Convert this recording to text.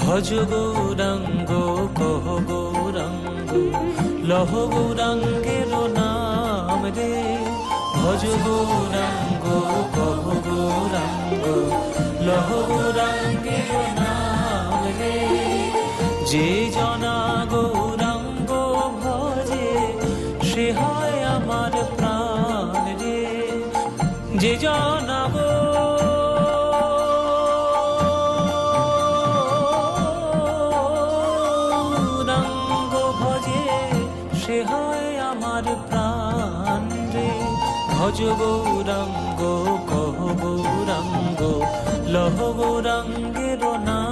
ভজ গৌরাঙ্গ কহ গৌরাঙ্গ লহ গৌরাঙ্গের নাম রে। ভজ গৌরাঙ্গ কহ গৌরাঙ্গ লহ গৌরাঙ্গের নাম রে। যে জনা গৌরাঙ্গ ভজে সে হয় আমার প্রাণ রে। যে জনা গৌরাঙ্গ ভজে সে হয় আমার প্রাণ রে। ভজ গৌরাঙ্গ কহ গৌরাঙ্গ লহ গৌরাঙ্গের নাম